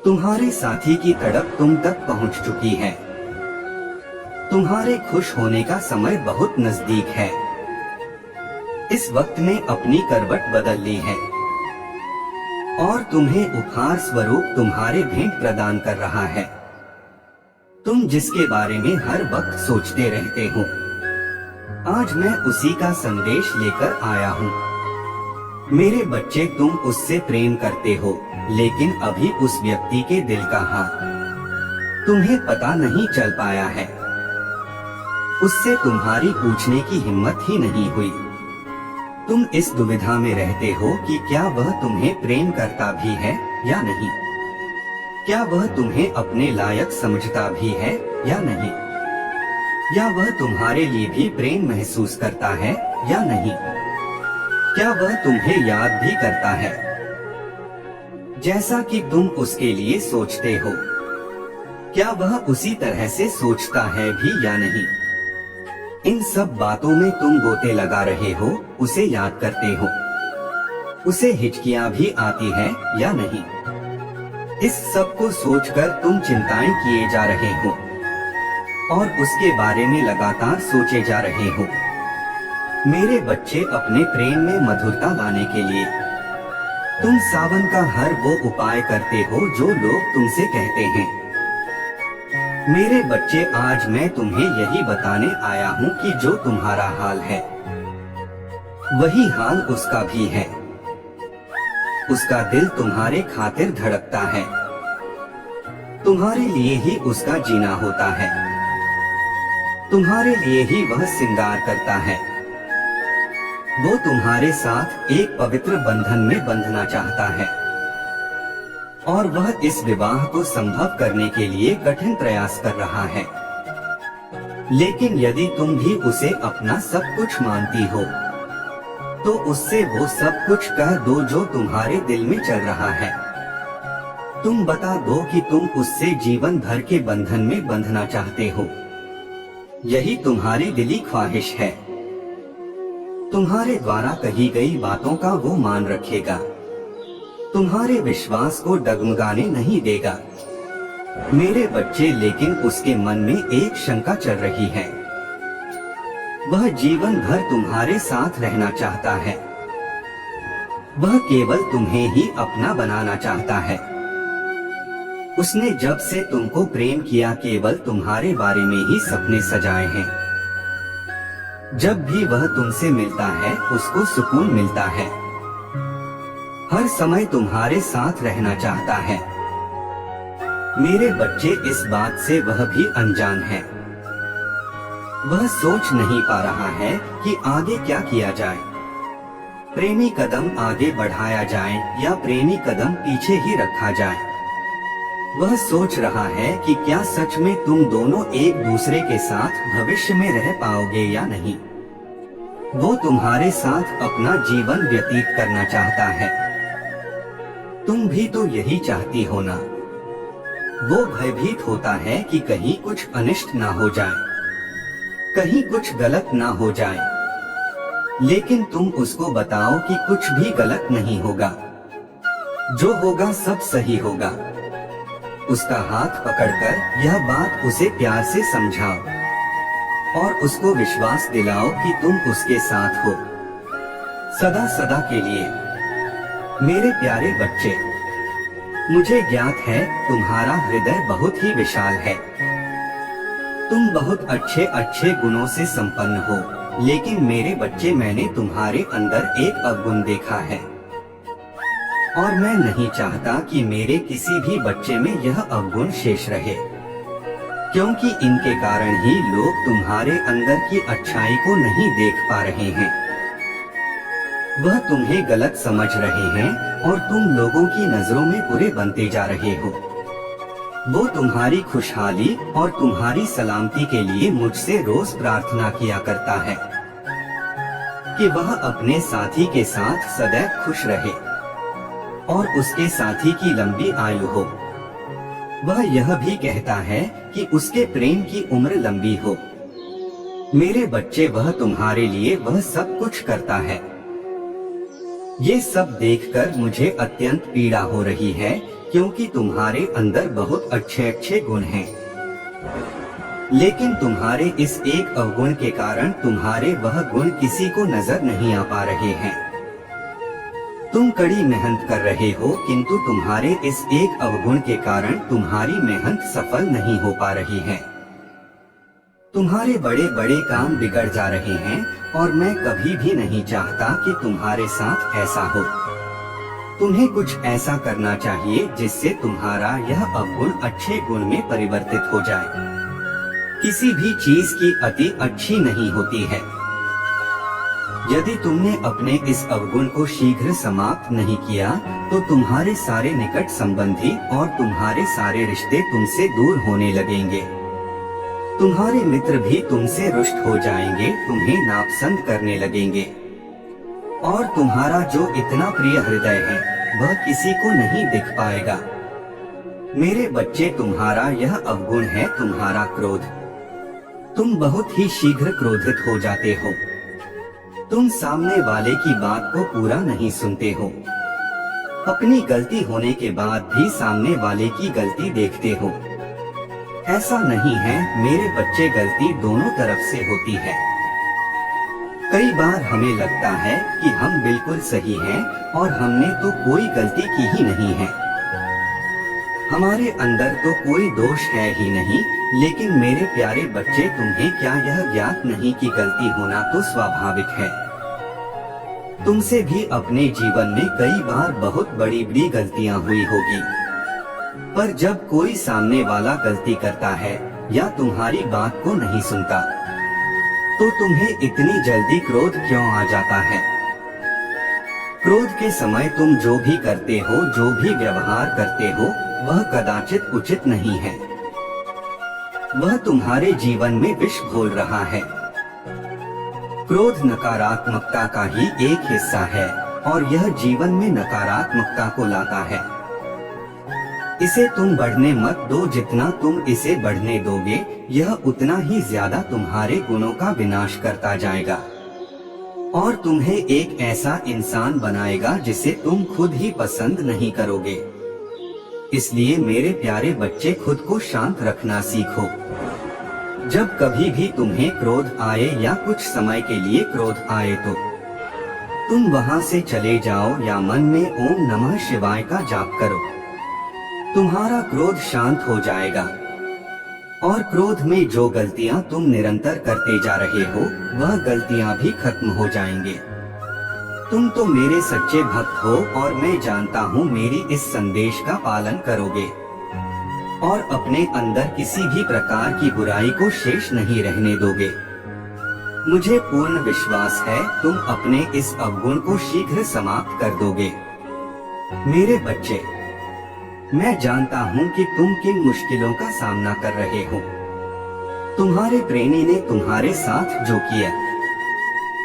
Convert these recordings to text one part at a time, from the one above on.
तुम्हारे साथी की तड़प तुम तक पहुंच चुकी है। तुम्हारे खुश होने का समय बहुत नजदीक है। इस वक्त ने अपनी करवट बदल ली है और तुम्हें उपहार स्वरूप तुम्हारे भेंट प्रदान कर रहा है। तुम जिसके बारे में हर वक्त सोचते रहते हो, आज मैं उसी का संदेश लेकर आया हूँ। मेरे बच्चे, तुम उससे प्रेम करते हो, लेकिन अभी उस व्यक्ति के दिल का हाल तुम्हें पता नहीं चल पाया है। उससे तुम्हारी पूछने की हिम्मत ही नहीं हुई। तुम इस दुविधा में रहते हो कि क्या वह तुम्हें प्रेम करता भी है या नहीं, क्या वह तुम्हें अपने लायक समझता भी है या नहीं, या वह तुम्हारे लिए भी प्रेम महसूस करता है या नहीं, क्या वह तुम्हें याद भी करता है जैसा कि तुम उसके लिए सोचते हो, क्या वह उसी तरह से सोचता है भी या नहीं। इन सब बातों में तुम गोते लगा रहे हो, उसे याद करते हो, उसे हिचकियां भी आती है या नहीं। इस सब को सोचकर तुम चिंताएं किए जा रहे हो और उसके बारे में लगातार सोचे जा रहे हो। मेरे बच्चे, अपने प्रेम में मधुरता लाने के लिए तुम सावन का हर वो उपाय करते हो जो लोग तुमसे कहते हैं। मेरे बच्चे, आज मैं तुम्हें यही बताने आया हूँ कि जो तुम्हारा हाल है वही हाल उसका भी है। उसका दिल तुम्हारे खातिर धड़कता है, तुम्हारे लिए ही उसका जीना होता है, तुम्हारे लिए ही वह श्रृंगार करता है। वो तुम्हारे साथ एक पवित्र बंधन में बंधना चाहता है और वह इस विवाह को संभव करने के लिए कठिन प्रयास कर रहा है। लेकिन यदि तुम भी उसे अपना सब कुछ मानती हो, तो उससे वो सब कुछ कह दो जो तुम्हारे दिल में चल रहा है। तुम बता दो कि तुम उससे जीवन भर के बंधन में बंधना चाहते हो। यही तुम्हारी दिली ख्वाहिश है। तुम्हारे द्वारा कही गई बातों का वो मान रखेगा, तुम्हारे विश्वास को डगमगाने नहीं देगा। मेरे बच्चे, लेकिन उसके मन में एक शंका चल रही है। वह जीवन भर तुम्हारे साथ रहना चाहता है। वह केवल तुम्हें ही अपना बनाना चाहता है। उसने जब से तुमको प्रेम किया, केवल तुम्हारे बारे में ही सपने सजाए हैं। जब भी वह तुमसे मिलता है, उसको सुकून मिलता है। हर समय तुम्हारे साथ रहना चाहता है। मेरे बच्चे, इस बात से वह भी अनजान है। वह सोच नहीं पा रहा है कि आगे क्या किया जाए। प्रेमी कदम आगे बढ़ाया जाए या प्रेमी कदम पीछे ही रखा जाए। वह सोच रहा है कि क्या सच में तुम दोनों एक दूसरे के साथ भविष्य में रह पाओगे या नहीं। वो तुम्हारे साथ अपना जीवन व्यतीत करना चाहता है। तुम भी तो यही चाहती हो ना। वो भयभीत होता है कि कहीं कुछ अनिष्ट ना हो जाए, कहीं कुछ गलत ना हो जाए। लेकिन तुम उसको बताओ कि कुछ भी गलत नहीं होगा, जो होगा सब सही होगा। उसका हाथ पकड़कर यह बात उसे प्यार से समझाओ और उसको विश्वास दिलाओ कि तुम उसके साथ हो सदा सदा के लिए। मेरे प्यारे बच्चे, मुझे ज्ञात है तुम्हारा हृदय बहुत ही विशाल है। तुम बहुत अच्छे अच्छे गुणों से संपन्न हो, लेकिन मेरे बच्चे, मैंने तुम्हारे अंदर एक अवगुण देखा है और मैं नहीं चाहता कि मेरे किसी भी बच्चे में यह अवगुण शेष रहे, क्योंकि इनके कारण ही लोग तुम्हारे अंदर की अच्छाई को नहीं देख पा रहे हैं। वह तुम्हें गलत समझ रहे हैं और तुम लोगों की नजरों में बुरे बनते जा रहे हो। वो तुम्हारी खुशहाली और तुम्हारी सलामती के लिए मुझसे रोज प्रार्थना किया करता है कि वह अपने साथी के साथ सदैव खुश रहे और उसके साथी की लंबी आयु हो। वह यह भी कहता है कि उसके प्रेम की उम्र लंबी हो। मेरे बच्चे, वह तुम्हारे लिए वह सब कुछ करता है। ये सब देखकर मुझे अत्यंत पीड़ा हो रही है क्योंकि तुम्हारे अंदर बहुत अच्छे अच्छे गुण हैं। लेकिन तुम्हारे इस एक अवगुण के कारण तुम्हारे वह गुण किसी को नजर नहीं आ पा रहे हैं। तुम कड़ी मेहनत कर रहे हो, किंतु तुम्हारे इस एक अवगुण के कारण तुम्हारी मेहनत सफल नहीं हो पा रही है। तुम्हारे बड़े बड़े काम बिगड़ जा रहे हैं और मैं कभी भी नहीं चाहता कि तुम्हारे साथ ऐसा हो। तुम्हें कुछ ऐसा करना चाहिए जिससे तुम्हारा यह अवगुण अच्छे गुण में परिवर्तित हो जाए। किसी भी चीज की अति अच्छी नहीं होती है। यदि तुमने अपने इस अवगुण को शीघ्र समाप्त नहीं किया तो तुम्हारे सारे निकट संबंधी और तुम्हारे सारे रिश्ते तुमसे दूर होने लगेंगे। तुम्हारे मित्र भी तुमसे रुष्ट हो जाएंगे, तुम्हें नापसंद करने लगेंगे और तुम्हारा जो इतना प्रिय हृदय है वह किसी को नहीं दिख पाएगा। मेरे बच्चे, तुम्हारा यह अवगुण है, तुम्हारा क्रोध। तुम बहुत ही शीघ्र क्रोधित हो जाते हो। तुम सामने वाले की बात को पूरा नहीं सुनते हो। अपनी गलती होने के बाद भी सामने वाले की गलती देखते हो। ऐसा नहीं है मेरे बच्चे, गलती दोनों तरफ से होती है। कई बार हमें लगता है कि हम बिल्कुल सही हैं और हमने तो कोई गलती की ही नहीं है। हमारे अंदर तो कोई दोष है ही नहीं। लेकिन मेरे प्यारे बच्चे, तुम्हें क्या यह ज्ञात नहीं कि गलती होना तो स्वाभाविक है। तुमसे भी अपने जीवन में कई बार बहुत बड़ी बड़ी गलतियां हुई होगी, पर जब कोई सामने वाला गलती करता है या तुम्हारी बात को नहीं सुनता तो तुम्हें इतनी जल्दी क्रोध क्यों आ जाता है? क्रोध के समय तुम जो भी करते हो, जो भी व्यवहार करते हो, वह कदाचित उचित नहीं है। वह तुम्हारे जीवन में विष घोल रहा है। क्रोध नकारात्मकता का ही एक हिस्सा है और यह जीवन में नकारात्मकता को लाता है। इसे तुम बढ़ने मत दो। जितना तुम इसे बढ़ने दोगे, यह उतना ही ज्यादा तुम्हारे गुणों का विनाश करता जाएगा और तुम्हें एक ऐसा इंसान बनाएगा जिसे तुम खुद ही पसंद नहीं करोगे। इसलिए मेरे प्यारे बच्चे, खुद को शांत रखना सीखो। जब कभी भी तुम्हें क्रोध आए या कुछ समय के लिए क्रोध आए तो तुम वहां से चले जाओ या मन में ओम नमः शिवाय का जाप करो। तुम्हारा क्रोध शांत हो जाएगा और क्रोध में जो गलतियां तुम निरंतर करते जा रहे हो वह गलतियां भी खत्म हो जाएंगे। तुम तो मेरे सच्चे भक्त हो और मैं जानता हूँ मेरी इस संदेश का पालन करोगे और अपने अंदर किसी भी प्रकार की बुराई को शेष नहीं रहने दोगे। मुझे पूर्ण विश्वास है तुम अपने इस अवगुण को शीघ्र समाप्त कर दोगे। मेरे बच्चे, मैं जानता हूँ कि तुम किन मुश्किलों का सामना कर रहे हो। तुम्हारे प्रेमी ने तुम्हारे साथ जो किया,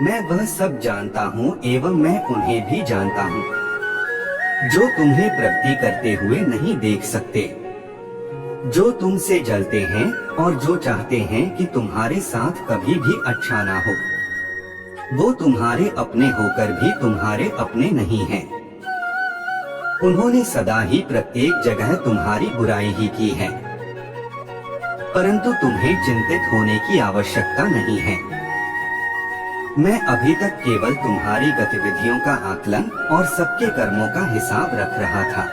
मैं वह सब जानता हूँ एवं मैं उन्हें भी जानता हूँ जो तुम्हें प्रगति करते हुए नहीं देख सकते, जो तुमसे जलते हैं और जो चाहते हैं कि तुम्हारे साथ कभी भी अच्छा ना हो। वो तुम्हारे अपने होकर भी तुम्हारे अपने नहीं हैं। उन्होंने सदा ही प्रत्येक जगह तुम्हारी बुराई ही की है, परंतु तुम्हें चिंतित होने की आवश्यकता नहीं है। मैं अभी तक केवल तुम्हारी गतिविधियों का आकलन और सबके कर्मों का हिसाब रख रहा था,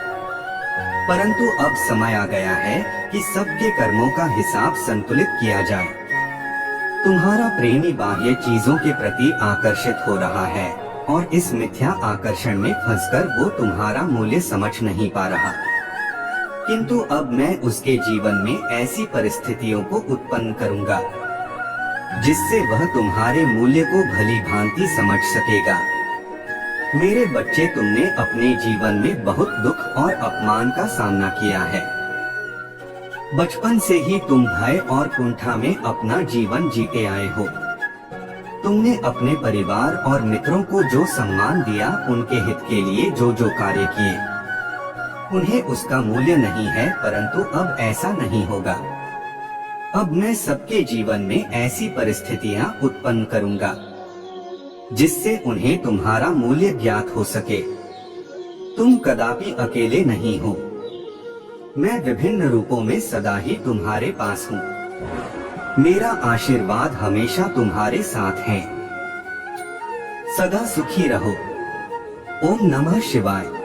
परंतु अब समय आ गया है कि सबके कर्मों का हिसाब संतुलित किया जाए। तुम्हारा प्रेमी बाह्य चीजों के प्रति आकर्षित हो रहा है और इस मिथ्या आकर्षण में फंसकर वो तुम्हारा मूल्य समझ नहीं पा रहा, किंतु अब मैं उसके जीवन में ऐसी परिस्थितियों को उत्पन्न करूंगा जिससे वह तुम्हारे मूल्य को भली भांति समझ सकेगा। मेरे बच्चे, तुमने अपने जीवन में बहुत दुख और अपमान का सामना किया है। बचपन से ही तुम भय और कुंठा में अपना जीवन जीते आए हो। तुमने अपने परिवार और मित्रों को जो सम्मान दिया, उनके हित के लिए जो जो कार्य किए, उन्हें उसका मूल्य नहीं है, परंतु अब ऐसा नहीं होगा। अब मैं सबके जीवन में ऐसी परिस्थितियां उत्पन्न करूंगा जिससे उन्हें तुम्हारा मूल्य ज्ञात हो सके। तुम कदापि अकेले नहीं हो। मैं विभिन्न रूपों में सदा ही तुम्हारे पास हूँ। मेरा आशीर्वाद हमेशा तुम्हारे साथ है। सदा सुखी रहो। ओम नमः शिवाय।